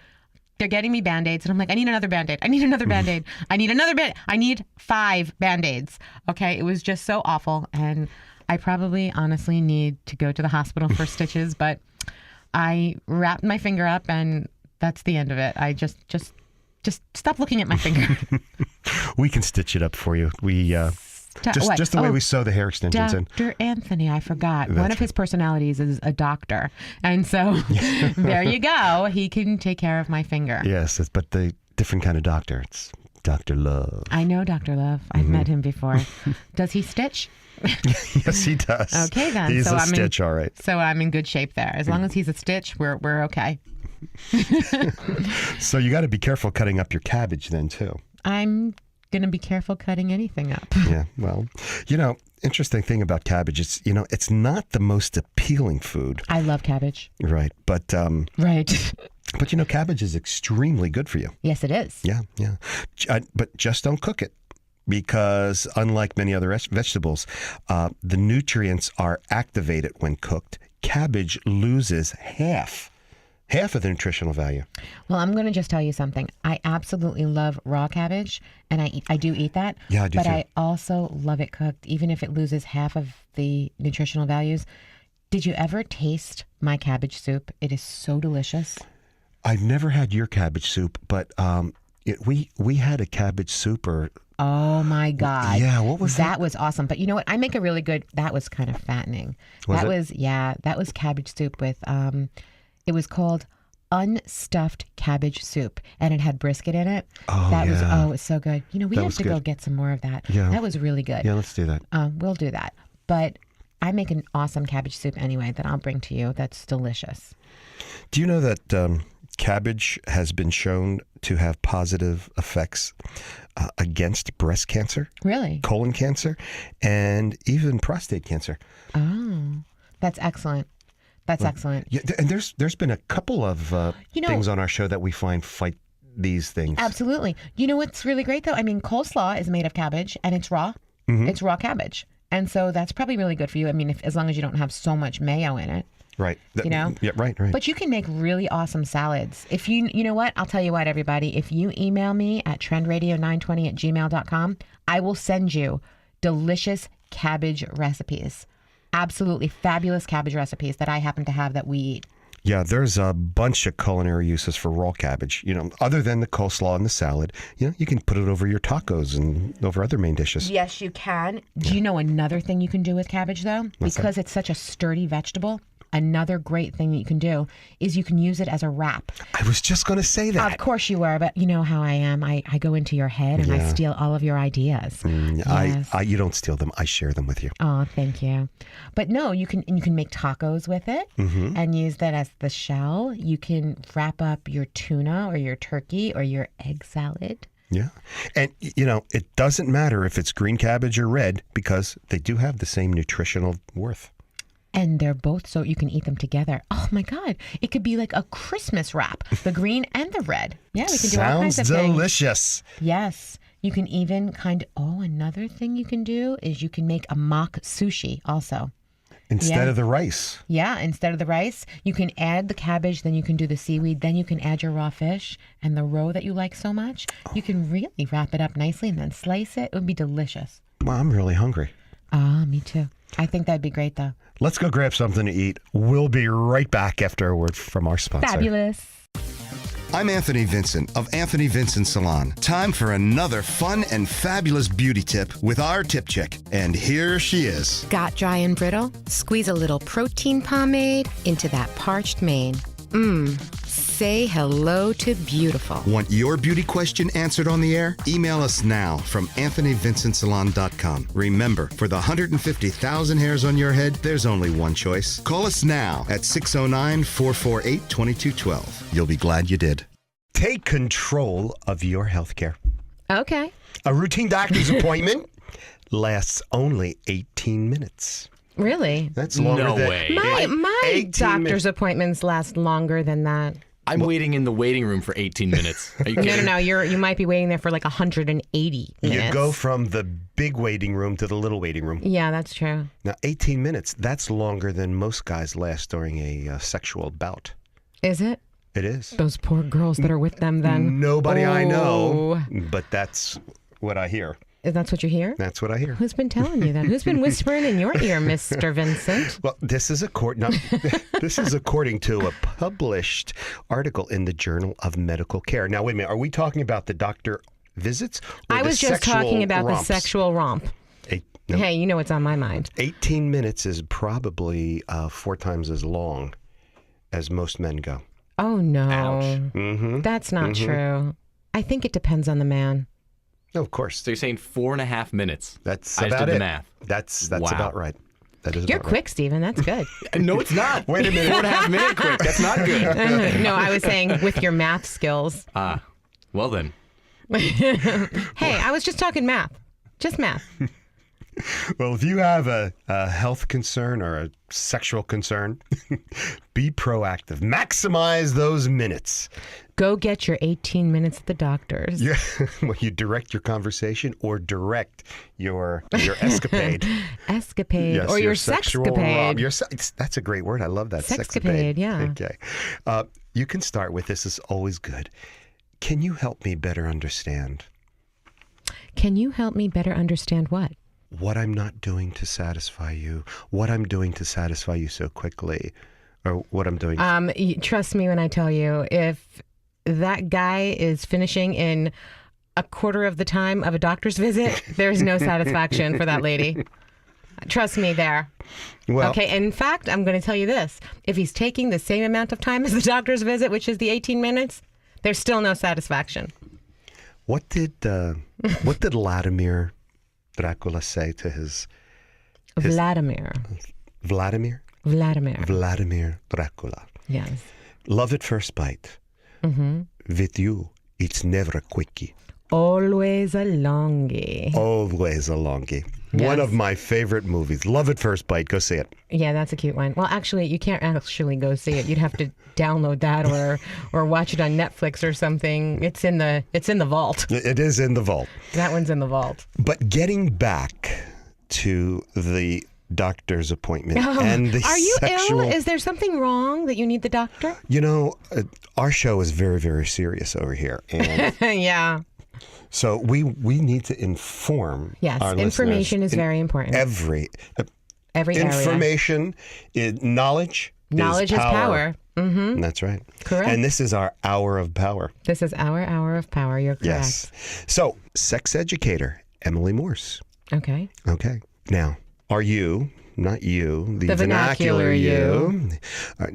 they're getting me Band-Aids, and I'm like, I need another Band-Aid. I need another Band-Aid. I need another Band-Aid. I need 5 Band-Aids. Okay, it was just so awful, and I probably honestly need to go to the hospital for stitches, but I wrapped my finger up, and that's the end of it. I just stop looking at my finger. We can stitch it up for you. We just the way we sew the hair extensions in. Dr. Anthony, I forgot. That's One of his personalities is a doctor. And so there you go. He can take care of my finger. Yes, but the different kind of doctor. It's Dr. Love. I know Dr. Love. I've met him before. Does he stitch? Yes, he does. Okay, then. He's So a I'm in- stitch, all right. So I'm in good shape there. As long as he's a stitch, we're okay. So you got to be careful cutting up your cabbage then, too. I'm going to be careful cutting anything up. Yeah, well, interesting thing about cabbage, it's not the most appealing food, I love cabbage. right? But Right. cabbage is extremely good for you. Yes, it is. Yeah. But just don't cook it, because unlike many other vegetables, the nutrients are activated when cooked. Cabbage loses half of the nutritional value. Well, I'm going to just tell you something. I absolutely love raw cabbage, and I do eat that. Yeah, I do but too. I also love it cooked, even if it loses half of the nutritional values. Did you ever taste my cabbage soup? It is so delicious. I've never had your cabbage soup, but we had a cabbage soup Oh my God. Yeah, what was that? That was awesome. But you know what? I make a really good, that was kind of fattening. Was That was cabbage soup with, it was called unstuffed cabbage soup, and it had brisket in it. Oh, that was, yeah. it was so good. We That have was to go good. get some more of that. Yeah. That was really good. Yeah, let's do that. We'll do that. But I make an awesome cabbage soup anyway that I'll bring to you. That's delicious. Do you know that cabbage has been shown to have positive effects against breast cancer, Really? colon cancer, and even prostate cancer? Oh, that's excellent. That's excellent. Yeah, and there's been a couple of You know- things on our show that we find fight these things. Absolutely. You know what's really great though? I mean, coleslaw is made of cabbage and it's raw. Mm-hmm. It's raw cabbage. And so that's probably really good for you. I mean, as long as you don't have so much mayo in it. Right. know? Yeah, right. But you can make really awesome salads. If you know what? I'll tell you what, everybody. If you email me at trendradio920@gmail.com, I will send you delicious cabbage recipes. Absolutely fabulous cabbage recipes that I happen to have that we eat. Yeah, there's a bunch of culinary uses for raw cabbage. Other than the coleslaw and the salad, you can put it over your tacos and over other main dishes. Yes, you can. Do you know another thing you can do with cabbage, though? Because it's such a sturdy vegetable, another great thing that you can do is you can use it as a wrap. I was just going to say that. Of course you were, but you know how I am. I go into your head and I Yeah. steal all of your ideas. Yes. You don't steal them. I share them with you. Oh, thank you. But no, you can make tacos with it and use that as the shell. You can wrap up your tuna or your turkey or your egg salad. Yeah. And, it doesn't matter if it's green cabbage or red because they do have the same nutritional worth. And they're both so you can eat them together. Oh my God. It could be like a Christmas wrap, the green and the red. Yeah, we can do all kinds of Sounds things. delicious. Yes. You can even another thing you can do is you can make a mock sushi also. Instead Yeah. of the rice. Yeah, instead of the rice, you can add the cabbage, then you can do the seaweed, then you can add your raw fish and the roe that you like so much. You can really wrap it up nicely and then slice it. It would be delicious. Well, I'm really hungry. Ah, me too. I think that'd be great though. Let's go grab something to eat. We'll be right back after a word from our sponsor. Fabulous. I'm Anthony Vincent of Anthony Vincent Salon. Time for another fun and fabulous beauty tip with our tip chick. And here she is. Got dry and brittle? Squeeze a little protein pomade into that parched mane. Say hello to beautiful. Want your beauty question answered on the air? Email us now from anthonyvincentsalon.com. Remember, for the 150,000 hairs on your head, there's only one choice. Call us now at 609-448-2212. You'll be glad you did. Take control of your health care. Okay. A routine doctor's appointment lasts only 18 minutes. Really? That's longer No than... way. My 18 doctor's minutes. appointments last longer than that. I'm waiting in the waiting room for 18 minutes. Are you No, kidding? you might be waiting there for like 180 minutes. You go from the big waiting room to the little waiting room. Yeah, that's true. Now, 18 minutes, that's longer than most guys last during a sexual bout. Is it? It is. Those poor girls that are with them then. Nobody I know, Oh. but that's what I hear. That's what you hear? That's what I hear. Who's been telling you that? Who's been whispering in your ear, Mr. Vincent? Well, this is this is according to a published article in the Journal of Medical Care. Now, wait a minute. Are we talking about the doctor visits? Or I the was just talking about romps? the sexual romp. No. Hey, you know what's on my mind. 18 minutes is probably 4 times as long as most men go. Oh, no. Mm-hmm. That's not true. I think it depends on the man. Of course. So you're saying 4.5 minutes. That's I just about did it. the math. That's Wow. about right. That is You're about quick, Stephen. That's good. No, it's not. Wait a minute. 4.5 minute quick. That's not good. No, I was saying with your math skills. Well then. Hey, I was just talking math. Just math. Well, if you have a health concern or a sexual concern, be proactive. Maximize those minutes. Go get your 18 minutes at the doctor's. Yeah, well, you direct your conversation or direct your escapade. Escapade. Yes, or your sexual sexcapade. romp. That's a great word. I love that. Sexcapade, yeah. Okay. You can start with, this is always good. Can you help me better understand Can you help me better understand what? what I'm not doing to satisfy you, what I'm doing to satisfy you so quickly, or what I'm doing? Trust me when I tell you, if that guy is finishing in a quarter of the time of a doctor's visit, there's no satisfaction for that lady. Trust me there. Well, Okay, in fact, I'm going to tell you this. If he's taking the same amount of time as the doctor's visit, which is the 18 minutes, there's still no satisfaction. what did Vladimir Dracula say to his Vladimir. Vladimir Dracula? Yes. Love at first bite. Mm-hmm. With you, it's never a quickie. Always a longie. Always a longie. Yes. One of my favorite movies. Love at first bite. Go see it. Yeah, that's a cute one. Well, actually, you can't actually go see it. You'd have to download that or watch it on Netflix or something. It's in the vault. It is in the vault. That one's in the vault. But getting back to the doctor's appointment and the Are you sexual... ill? Is there something wrong that you need the doctor? You know, our show is very, very serious over here. And Yeah. so we need to inform Yes, our information listeners is very important. Every area. information is knowledge. Knowledge is power. Mm-hmm. That's right. Correct. And this is our hour of power. This is our hour of power. You're correct. Yes. So, sex educator Emily Morse. Okay. Okay. Now, are you not you, The vernacular you.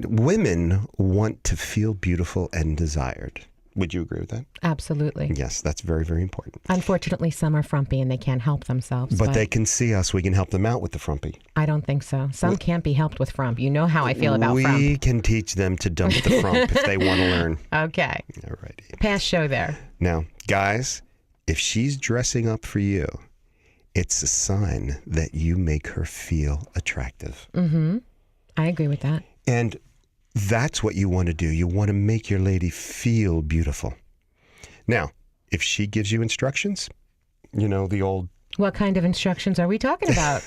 Women want to feel beautiful and desired. Would you agree with that? Absolutely. Yes, that's very, very important. Unfortunately, some are frumpy and they can't help themselves. But they can see us. We can help them out with the frumpy. I don't think so. Some can't be helped with frump. You know how I feel about frump. We can teach them to dump the frump if they want to learn. Okay. All righty. Pass show there. Now, guys, if she's dressing up for you, it's a sign that you make her feel attractive. Mm-hmm. I agree with that. And that's what you want to do. You want to make your lady feel beautiful. Now, if she gives you instructions, you know, the old... What kind of instructions are we talking about?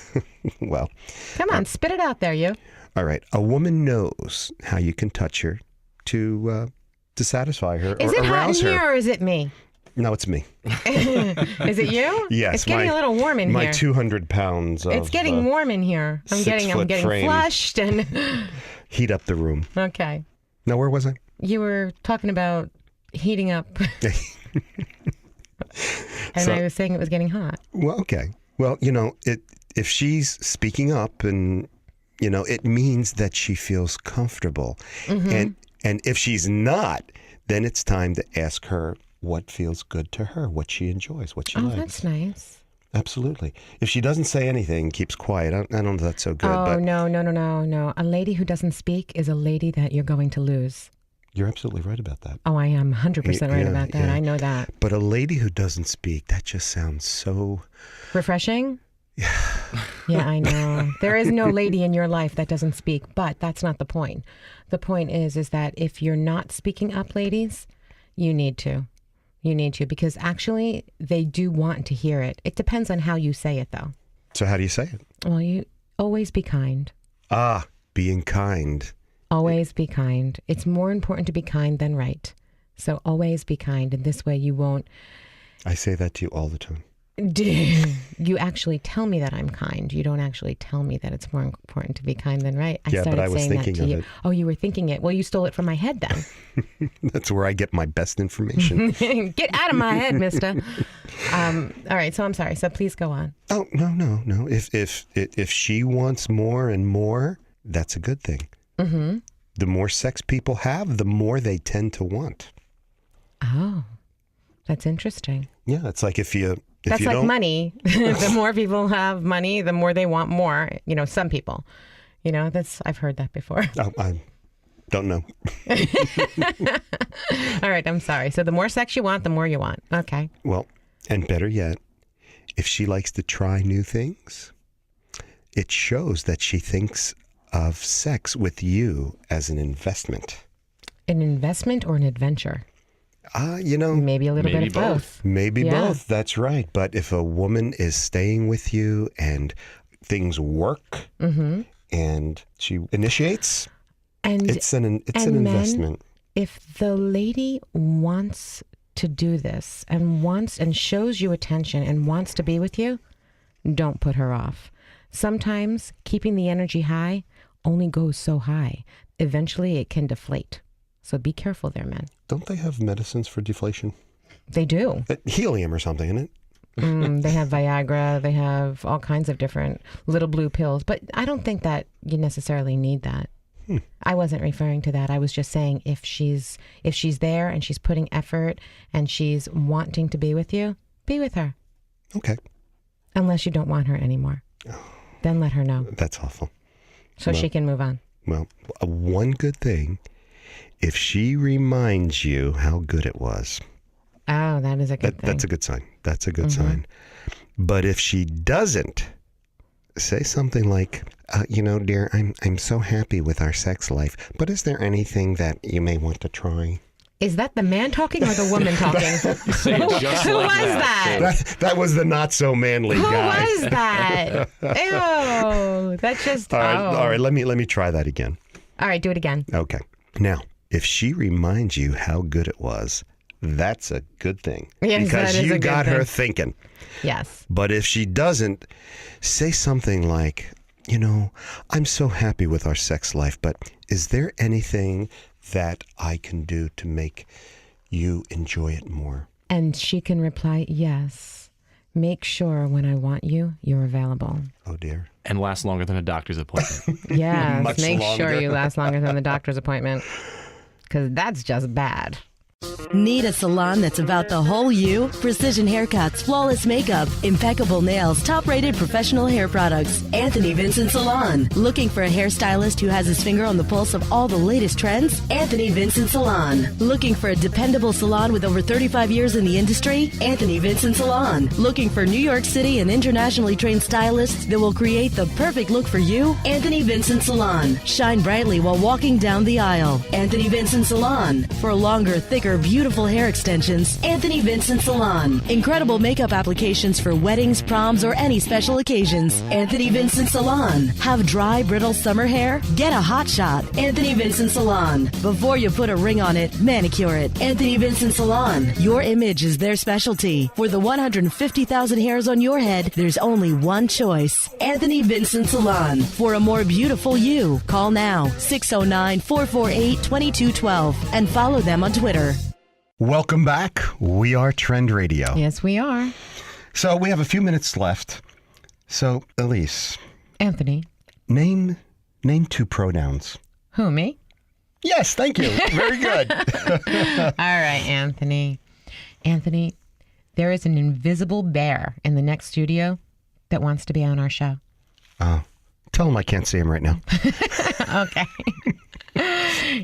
Well... Come on, spit it out there, you. All right. A woman knows how you can touch her to satisfy her Is or it hot in arouse her. here or is it me? No, it's me. Is it you? Yes. It's getting a little warm in my here. 200 pounds of... It's getting warm in here. I'm getting frame. flushed and... Heat up the room. Okay. Now, where was I? You were talking about heating up. And So- I was saying it was getting hot. Well, okay. Well, you know, if she's speaking up and, you know, it means that she feels comfortable. Mm-hmm. And if she's not, then it's time to ask her what feels good to her, what she enjoys, what she Oh, likes. that's nice. Absolutely. If she doesn't say anything, keeps quiet, I don't know if that's so good. Oh, but no. A lady who doesn't speak is a lady that you're going to lose. You're absolutely right about that. Oh, I am 100% right about that. yeah. I know that. But a lady who doesn't speak, that just sounds so... Refreshing? Yeah, I know. There is no lady in your life that doesn't speak, but that's not the point. The point is that if you're not speaking up, ladies, you need to. You need to, because actually they do want to hear it. It depends on how you say it, though. So how do you say it? Well, you always be kind. Ah, being kind. Always be kind. It's more important to be kind than right. So always be kind, and this way you won't... I say that to you all the time. You actually tell me that I'm kind. You don't actually tell me that it's more important to be kind than right. Yeah, but I was saying that thinking to of you. it. Oh, you were thinking it. Well, you stole it from my head then. That's where I get my best information. Get out of my head, mister. All right, so I'm sorry. So please go on. Oh, no. If she wants more and more, that's a good thing. Mm-hmm. The more sex people have, the more they tend to want. Oh, that's interesting. Yeah, it's like if you That's like don't... money. The more people have money, the more they want more. You know, some people. You know, I've heard that before. Oh, I don't know. All right, I'm sorry. So the more sex you want, the more you want. Okay. Well, and better yet, if she likes to try new things, it shows that she thinks of sex with you as an investment. An investment or an adventure? You know, Maybe a little Maybe bit of both. maybe Yeah. both. That's right. But if a woman is staying with you and things work Mm-hmm. and she initiates, And it's an men, investment. if the lady wants to do this and wants and shows you attention and wants to be with you, don't put her off. Sometimes keeping the energy high only goes so high. Eventually it can deflate. So be careful there, men. Don't they have medicines for deflation? They do. Helium or something, isn't it? They have Viagra. They have all kinds of different little blue pills. But I don't think that you necessarily need that. I wasn't referring to that. I was just saying if she's there and she's putting effort and she's wanting to be with you, be with her. Okay. Unless you don't want her anymore. Then let her know That's awful. so she can move on. Well, one good thing, if she reminds you how good it was, Oh, that is a good thing. that's a good sign. That's a good sign. But if she doesn't, say something like, you know, dear, I'm so happy with our sex life, but is there anything that you may want to try? Is that the man talking or the woman talking? Say it just Who like was that. that? That was the not so manly Who guy. was that? Ew. That's just, All right, let me try that again. All right, do it again. Okay. Now, if she reminds you how good it was, that's a good thing. Yes, because that is you a good got her thing. thinking. Yes. But if she doesn't, say something like, you know, I'm so happy with our sex life, but is there anything that I can do to make you enjoy it more? And she can reply, yes. Make sure when I want you, you're available. Oh, dear. And last longer than a doctor's appointment. Yes, Much make longer. sure you last longer than the doctor's appointment. Because that's just bad. Need a salon that's about the whole you? Precision haircuts, flawless makeup, impeccable nails, top-rated professional hair products. Anthony Vincent Salon. Looking for a hairstylist who has his finger on the pulse of all the latest trends? Anthony Vincent Salon. Looking for a dependable salon with over 35 years in the industry? Anthony Vincent Salon. Looking for New York City and internationally trained stylists that will create the perfect look for you? Anthony Vincent Salon. Shine brightly while walking down the aisle. Anthony Vincent Salon. For longer, thicker, beautiful hair extensions, Anthony Vincent Salon. Incredible makeup applications for weddings, proms, or any special occasions. Anthony Vincent Salon. Have dry, brittle summer hair? Get a hot shot. Anthony Vincent Salon. Before you put a ring on it, manicure it. Anthony Vincent Salon. Your image is their specialty. For the 150,000 hairs on your head, there's only one choice. Anthony Vincent Salon. For a more beautiful you, call now 609-448-2212 and follow them on Twitter. Welcome back. We are Trend Radio. Yes, we are. So we have a few minutes left. So, Elise, Anthony. name 2 pronouns. Who, me? Yes, thank you. Very good. All right, Anthony. Anthony, there is an invisible bear in the next studio that wants to be on our show. Oh, tell him I can't see him right now. Okay.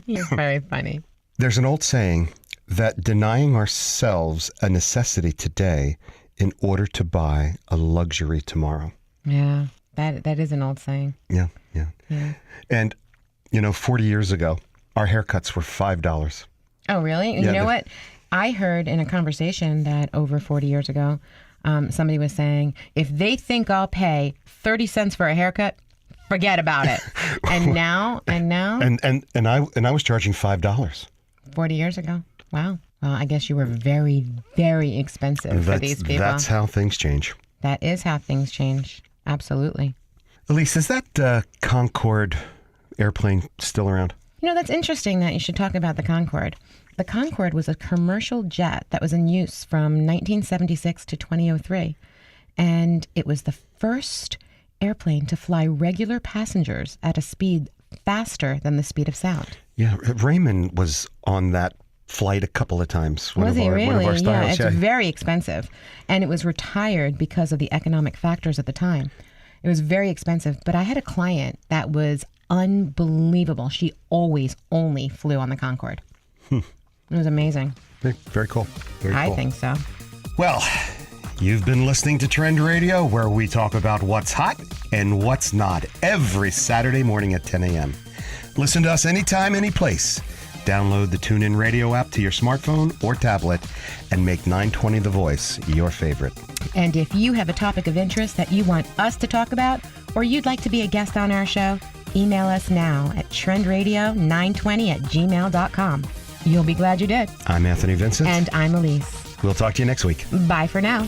You're very funny. There's an old saying that denying ourselves a necessity today in order to buy a luxury tomorrow. Yeah, that is an old saying. Yeah. Yeah. And, 40 years ago, our haircuts were $5. Oh, really? And Yeah, you know what? I heard in a conversation that over 40 years ago, somebody was saying, if they think I'll pay 30 cents for a haircut, forget about it. And now, And I was charging $5. 40 years ago. Wow. Well, I guess you were very, very expensive for these people. That's how things change. That is how things change. Absolutely. Elise, is that Concorde airplane still around? That's interesting that you should talk about the Concorde. The Concorde was a commercial jet that was in use from 1976 to 2003. And it was the first airplane to fly regular passengers at a speed faster than the speed of sound. Yeah, Raymond was on that flight a couple of times. Was he really? One of our Yeah, stylists. it's very expensive. And it was retired because of the economic factors at the time. It was very expensive. But I had a client that was unbelievable. She always only flew on the Concorde. It was amazing. Very cool. Very cool. I think so. Well, you've been listening to Trend Radio, where we talk about what's hot and what's not every Saturday morning at 10 a.m. Listen to us anytime, any place. Download the TuneIn Radio app to your smartphone or tablet and make 920 The Voice your favorite. And if you have a topic of interest that you want us to talk about, or you'd like to be a guest on our show, email us now at trendradio920@gmail.com. You'll be glad you did. I'm Anthony Vincent. And I'm Elise. We'll talk to you next week. Bye for now.